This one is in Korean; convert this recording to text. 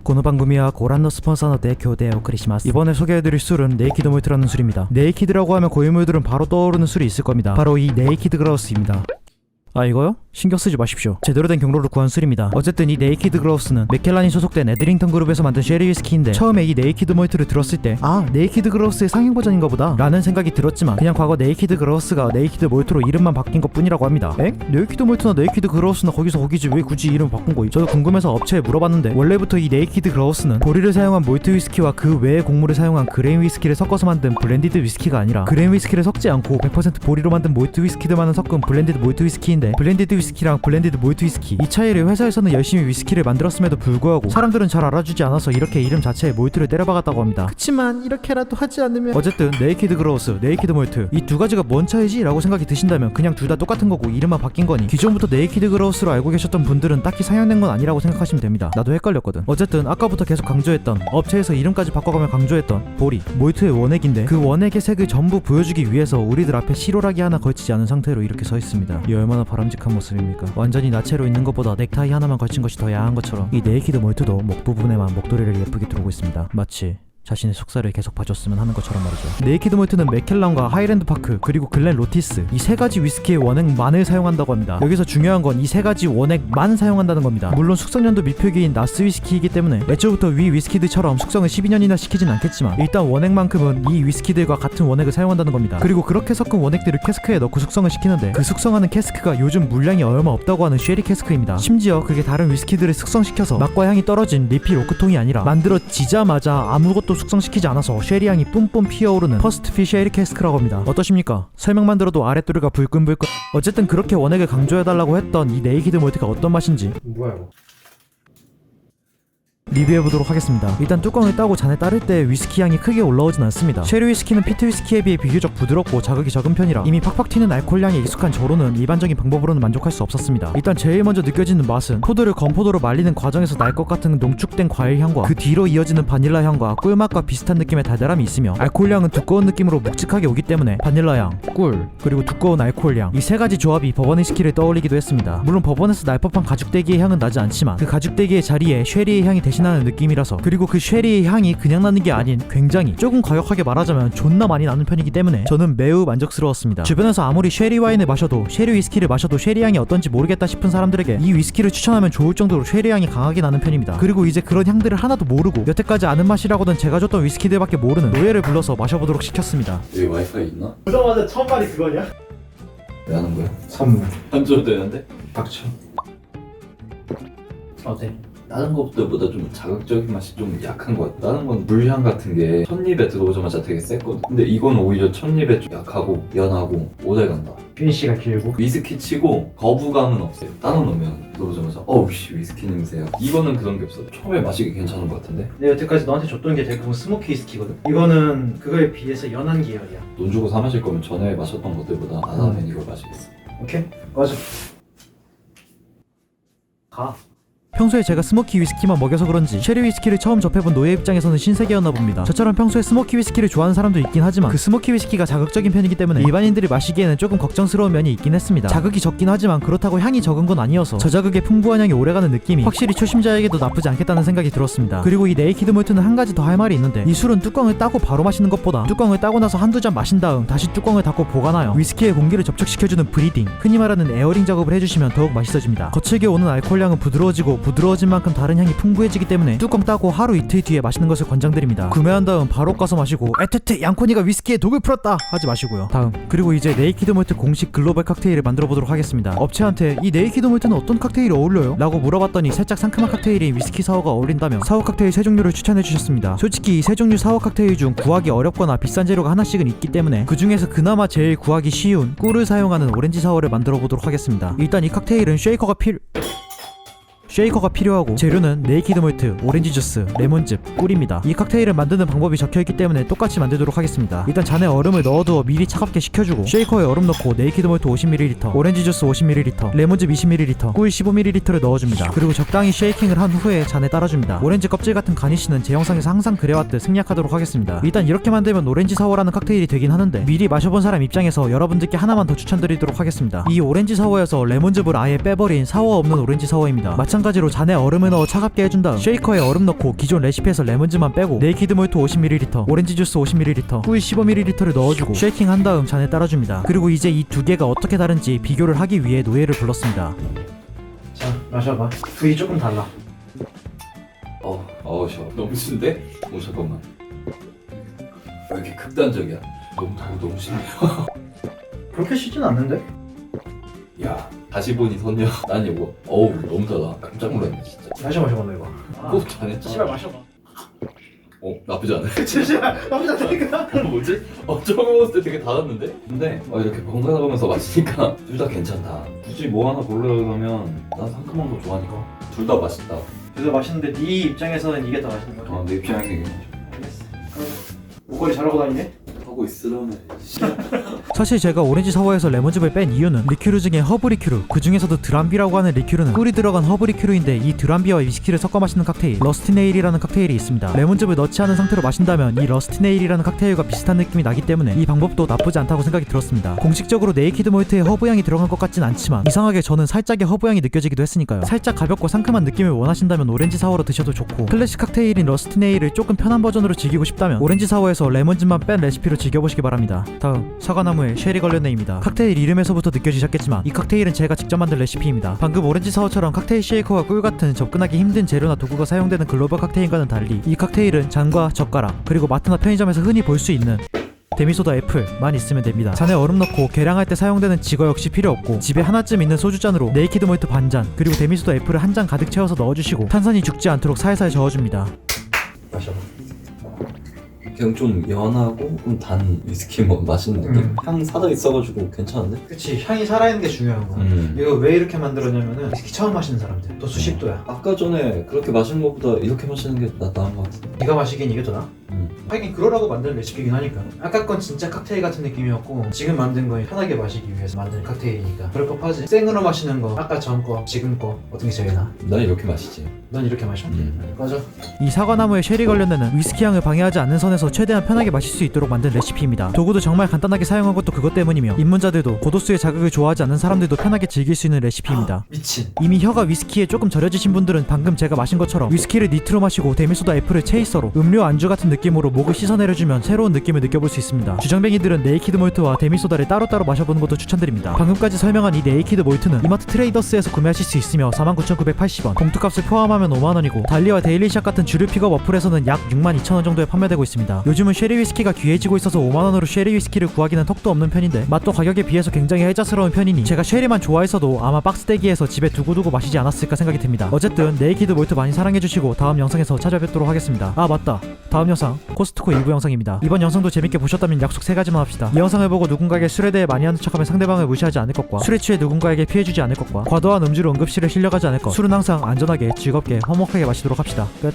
この番組はご覧のスポンサーの提供でお送りします。 이번에 소개해드릴 술은 네이키드 모히토라는 술입니다. 네이키드라고 하면 고인물들은 바로 떠오르는 술이 있을 겁니다. 바로 이 네이키드 그라우스입니다. 아, 이거요? 신경 쓰지 마십시오. 제대로 된 경로를 구한 술입니다. 어쨌든 이 네이키드 그라우스는 맥켈란이 소속된 에드링턴 그룹에서 만든 쉐리 위스키인데, 처음에 이 네이키드 모히토를 들었을 때 아, 네이키드 그라우스의 상향 버전인가 보다 라는 생각이 들었지만, 그냥 과거 네이키드 그라우스가 네이키드 모히토로 이름만 바뀐 것 뿐이라고 합니다. 엥? 네이키드 모히토나 네이키드 그라우스나 거기서 거기지 왜 굳이 이름 바꾼 거임? 저도 궁금해서 업체에 물어봤는데, 원래부터 이 네이키드 그라우스는 보리를 사용한 몰트 위스키와 그 외의 곡물을 사용한 그레인 위스키를 섞어서 만든 블렌디드 위스키가 아니라, 그레인 위스키를 섞지 않고 100% 보리로 만든 몰트 위스키들만을 섞은 블렌디드 몰트 위스키인데, 블렌디드 위스키랑 블렌디드 몰트 위스키, 이 차이를 회사에서는 열심히 위스키를 만들었음에도 불구하고 사람들은 잘 알아주지 않아서 이렇게 이름 자체에 몰트를 때려박았다고 합니다. 그치만 이렇게라도 하지 않으면, 어쨌든 네이키드 그라우스, 네이키드 몰트, 이 두 가지가 뭔 차이지? 라고 생각이 드신다면 그냥 둘 다 똑같은 거고 이름만 바뀐 거니, 기존부터 네이키드 그라우스로 알고 계셨던 분들은 딱히 상향된 건 아니라고 생각하시면 됩니다. 나도 헷갈렸거든. 어쨌든 아까부터 계속 강조했던, 업체에서 이름까지 바꿔가며 강조했던 보리, 몰트의 원액인데, 그 원액의 색을 전부 보여주기 위해서 우리들 앞에 실오라기 하나 걸치지 않은 상태로 이렇게 서 있습니다. 이 얼마나 바람직한 모습입니까? 완전히 나체로 있는 것보다 넥타이 하나만 걸친 것이 더 야한 것처럼 이 네이키드 몰트도 목 부분에만 목도리를 예쁘게 두르고 있습니다. 마치 자신의 속살을 계속 봐줬으면 하는 것처럼 말이죠. 네이키드 몰트는 맥켈란과 하이랜드 파크 그리고 글렌 로티스, 이 세 가지 위스키의 원액만을 사용한다고 합니다. 여기서 중요한 건 이 세 가지 원액만 사용한다는 겁니다. 물론 숙성년도 미표기인 나스 위스키이기 때문에 애초부터 위 위스키들처럼 숙성을 12년이나 시키진 않겠지만, 일단 원액만큼은 이 위스키들과 같은 원액을 사용한다는 겁니다. 그리고 그렇게 섞은 원액들을 캐스크에 넣고 숙성을 시키는데, 그 숙성하는 캐스크가 요즘 물량이 얼마 없다고 하는 쉐리 캐스크입니다. 심지어 그게 다른 위스키들을 숙성시켜서 맛과 향이 떨어진 리필 오크통이 아니라, 만들어지자마자 아무것도 숙성시키지 않아서 쉐리 향이 뿜뿜 피어오르는 퍼스트 피 쉐리 캐스크라고 합니다. 어떠십니까? 설명만 들어도 아랫도리가 불끈불끈. 어쨌든 그렇게 원액을 강조해달라고 했던 이 네이키드 몰트가 어떤 맛인지 뭐야 이거? 리뷰해보도록 하겠습니다. 일단 뚜껑을 따고 잔에 따를 때 위스키 향이 크게 올라오진 않습니다. 쉐리 위스키는 피트 위스키에 비해 비교적 부드럽고 자극이 적은 편이라 이미 팍팍 튀는 알코올 향에 익숙한 저로는 일반적인 방법으로는 만족할 수 없었습니다. 일단 제일 먼저 느껴지는 맛은, 포도를 건포도로 말리는 과정에서 날 것 같은 농축된 과일 향과 그 뒤로 이어지는 바닐라 향과 꿀맛과 비슷한 느낌의 달달함이 있으며, 알코올 향은 두꺼운 느낌으로 묵직하게 오기 때문에 바닐라 향, 꿀, 그리고 두꺼운 알코올 향, 이 세 가지 조합이 버번 위스키를 떠올리기도 했습니다. 물론 버번에서 날 법한 가죽대기의 향은 나지 않지만, 그 가죽대기의 자리에 쉐리의 향이 대신하는 느낌이라서, 그리고 그 쉐리의 향이 그냥 나는 게 아닌 굉장히, 조금 과격하게 말하자면 존나 많이 나는 편이기 때문에 저는 매우 만족스러웠습니다. 주변에서 아무리 쉐리 와인을 마셔도, 쉐리 위스키를 마셔도 쉐리 향이 어떤지 모르겠다 싶은 사람들에게 이 위스키를 추천하면 좋을 정도로 쉐리 향이 강하게 나는 편입니다. 그리고 이제 그런 향들을 하나도 모르고 여태까지 아는 맛이라고는 제가 줬던 위스키들밖에 모르는 노예를 불러서 마셔보도록 시켰습니다. 여기 와이파이 있나? 보자마자 처음 말이 그거냐? 왜 하는 거야? 선물. 한줄 되는데? 닥쳐. 어때? 다른 것들보다 좀 자극적인 맛이 좀 약한 것 같아. 다른 건 물향 같은 게 첫입에 들어오자마자 되게 셌거든. 근데 이건 오히려 첫입에 좀 약하고 연하고 오래 간다. 피니시가 길고. 위스키 치고 거부감은 없어요. 따라놓으면 들어오자마자 어우씨 위스키 냄새야. 이거는 그런 게 없어. 처음에 마시기 괜찮은 것 같은데? 내가 여태까지 너한테 줬던 게 되게 스모키 위스키거든? 이거는 그거에 비해서 연한 계열이야. 돈 주고 사 마실 거면 전에 마셨던 것들보다 안 하면 이걸 마시겠어. 오케이? 맞아. 가. 평소에 제가 스모키 위스키만 먹여서 그런지 쉐리 위스키를 처음 접해본 노예 입장에서는 신세계였나 봅니다. 저처럼 평소에 스모키 위스키를 좋아하는 사람도 있긴 하지만, 그 스모키 위스키가 자극적인 편이기 때문에 일반인들이 마시기에는 조금 걱정스러운 면이 있긴 했습니다. 자극이 적긴 하지만 그렇다고 향이 적은 건 아니어서 저자극의 풍부한 향이 오래가는 느낌이 확실히 초심자에게도 나쁘지 않겠다는 생각이 들었습니다. 그리고 이 네이키드 몰트는 한 가지 더 할 말이 있는데, 이 술은 뚜껑을 따고 바로 마시는 것보다 뚜껑을 따고 나서 한두 잔 마신 다음 다시 뚜껑을 닫고 보관하여 위스키의 공기를 접촉시켜주는 브리딩, 흔히 말하는 에어링 작업을 해주시면 더욱 맛있어집니다. 거칠게 오는 알코올 향은 부드러워지고, 부드러워진 만큼 다른 향이 풍부해지기 때문에 뚜껑 따고 하루 이틀 뒤에 마시는 것을 권장드립니다. 구매한 다음 바로 가서 마시고 에테테 양코니가 위스키에 독을 풀었다 하지 마시고요. 다음, 그리고 이제 네이키드 몰트 공식 글로벌 칵테일을 만들어 보도록 하겠습니다. 업체한테 이 네이키드 몰트는 어떤 칵테일이 어울려요? 라고 물어봤더니 살짝 상큼한 칵테일인 위스키 사워가 어울린다며 사워 칵테일 3종류를 추천해 주셨습니다. 솔직히 이 3종류 사워 칵테일 중 구하기 어렵거나 비싼 재료가 하나씩은 있기 때문에 그 중에서 그나마 제일 구하기 쉬운 꿀을 사용하는 오렌지 사워를 만들어 보도록 하겠습니다. 일단 이 칵테일은 쉐이커가 필요하고, 재료는 네이키드 몰트, 오렌지 주스, 레몬즙, 꿀입니다. 이 칵테일을 만드는 방법이 적혀있기 때문에 똑같이 만들도록 하겠습니다. 일단 잔에 얼음을 넣어두어 미리 차갑게 식혀주고, 쉐이커에 얼음 넣고 네이키드 몰트 50ml, 오렌지 주스 50ml, 레몬즙 20ml, 꿀 15ml를 넣어줍니다. 그리고 적당히 쉐이킹을 한 후에 잔에 따라줍니다. 오렌지 껍질 같은 가니쉬는 제 영상에서 항상 그래왔듯 생략하도록 하겠습니다. 일단 이렇게 만들면 오렌지 사워라는 칵테일이 되긴 하는데, 미리 마셔본 사람 입장에서 여러분들께 하나만 더 추천드리도록 하겠습니다. 이 오렌지 사워에서 레몬즙을 아예 빼버린 사워 없는 오렌지 사워입니다. 마찬가지로 마찬가지로 잔에 얼음을 넣어 차갑게 해준 다음 쉐이커에 얼음 넣고 기존 레시피에서 레몬즙만 빼고 네이키드 모히토 50ml, 오렌지 주스 50ml, 후이 15ml를 넣어주고 쉐이킹 한 다음 잔에 따라줍니다. 그리고 이제 이 두 개가 어떻게 다른지 비교를 하기 위해 노예를 불렀습니다. 자, 마셔봐. 부위 조금 달라. 셔. 너무 신데? 잠깐만. 왜 이렇게 극단적이야? 너무 달고 너무 신네. 그렇게 시진 않는데? 야, 다시 보니 선녀. 난 이거 너무 달아. 깜짝 놀랐네 진짜. 마셔 너 이거. 꼭 잘했잖아. 씨발 마셔봐. 나쁘지 않네. 씨발 나쁘지 않다니까. 뭐지? 처음 먹었을 때 되게 달았는데? 근데 이렇게 번갈아 가면서 마시니까 둘 다 괜찮다. 굳이 뭐 하나 고르려 그러면 난 상큼한 거 좋아하니까 둘 다 맛있다. 그래서 맛있는데 네 입장에서는 이게 더 맛있는 거야. 내 입장에서 이게 알겠어. 목걸이 잘하고 다니네? 하고 있으려면 사실 제가 오렌지 사워에서 레몬즙을 뺀 이유는 리큐르 중에 허브 리큐르, 그 중에서도 드람비라고 하는 리큐르는 꿀이 들어간 허브 리큐르인데 이 드람비와 위스키를 섞어 마시는 칵테일 러스티네일이라는 칵테일이 있습니다. 레몬즙을 넣지 않은 상태로 마신다면 이 러스티네일이라는 칵테일과 비슷한 느낌이 나기 때문에 이 방법도 나쁘지 않다고 생각이 들었습니다. 공식적으로 네이키드 모히토에 허브향이 들어간 것 같진 않지만 이상하게 저는 살짝의 허브향이 느껴지기도 했으니까요. 살짝 가볍고 상큼한 느낌을 원하신다면 오렌지 사워로 드셔도 좋고, 클래식 칵테일인 러스티네일을 조금 편한 버전으로 즐기고 싶다면 오렌지 사워에서 레몬즙만 뺀 레시피로 즐겨보시기 바랍니다. 다음 사과나무의 쉐리 걸레네입니다. 칵테일 이름에서부터 느껴지셨겠지만 이 칵테일은 제가 직접 만든 레시피입니다. 방금 오렌지 사워처럼 칵테일 쉐이커와 꿀 같은 접근하기 힘든 재료나 도구가 사용되는 글로벌 칵테일과는 달리 이 칵테일은 잔과 젓가락, 그리고 마트나 편의점에서 흔히 볼 수 있는 데미소다 애플만 있으면 됩니다. 잔에 얼음 넣고 계량할 때 사용되는 지거 역시 필요 없고, 집에 하나쯤 있는 소주잔으로 네이키드 모히토 반잔, 그리고 데미소다 애플을 한 잔 가득 채워서 넣어주시고 탄산이 죽지 않도록 살살 저어줍니다. 마셔봐. 그냥 좀 연하고 좀 단 위스키 맛있는 느낌? 향 살아 있어가지고 괜찮은데? 그치, 향이 살아있는 게 중요한 거야. 이거 왜 이렇게 만들었냐면은 위스키 처음 마시는 사람들 또 수십도야. 아까 전에 그렇게 마시는 것보다 이렇게 마시는 게 나은 것 같은데. 네가 마시기엔 이게 더 나아? 하긴 그러라고 만든 레시피긴 하니까. 아까 건 진짜 칵테일 같은 느낌이었고, 지금 만든 건 편하게 마시기 위해서 만든 칵테일이니까 그럴 법하지. 생으로 마시는 거, 아까 전 거, 지금 거 어떤 게 제일 나아? 난 이렇게 마시지. 넌 이렇게 마셔? 꺼져. 이 사과나무의 쉐리 걸레네는 위스키 향을 방해하지 않는 선에서 최대한 편하게 마실 수 있도록 만든 레시피입니다. 도구도 정말 간단하게 사용한 것도 그것 때문이며, 입문자들도 고도수의 자극을 좋아하지 않는 사람들도 편하게 즐길 수 있는 레시피입니다. 미친. 이미 혀가 위스키에 조금 절여지신 분들은 방금 제가 마신 것처럼 위스키를 니트로 마시고 데미소다 애플을 체이서로 음료 안주 같은 느낌으로 목을 씻어내려주면 새로운 느낌을 느껴볼 수 있습니다. 주정뱅이들은 네이키드 모히토와 데미소다를 따로따로 마셔보는 것도 추천드립니다. 방금까지 설명한 이 네이키드 모히토는 이마트 트레이더스에서 구매하실 수 있으며 49,980원, 봉투값을 포함하면 5만원이고 달리와 데일리샷 같은 주류 픽업 어플에서는 약 62,000원 정도에 판매되고 있습니다. 요즘은 쉐리 위스키가 귀해지고 있어서 5만원으로 쉐리 위스키를 구하기는 턱도 없는 편인데, 맛도 가격에 비해서 굉장히 혜자스러운 편이니 제가 쉐리만 좋아했어도 아마 박스대기에서 집에 두고두고 마시지 않았을까 생각이 듭니다. 어쨌든 네이키드 모히토 많이 사랑해주시고 다음 영상에서 찾아뵙도록 하겠습니다. 아 맞다, 다음 영상 코스트코 2부 영상입니다. 이번 영상도 재밌게 보셨다면 약속 3가지만 합시다. 이 영상을 보고 누군가에게 술에 대해 많이 아는 척하면 상대방을 무시하지 않을 것과, 술에 취해 누군가에게 피해주지 않을 것과, 과도한 음주로 응급실에 실려가지 않을 것, 술은 항상 안전하게 즐겁게 화목하게 마시도록 합시다. 끝.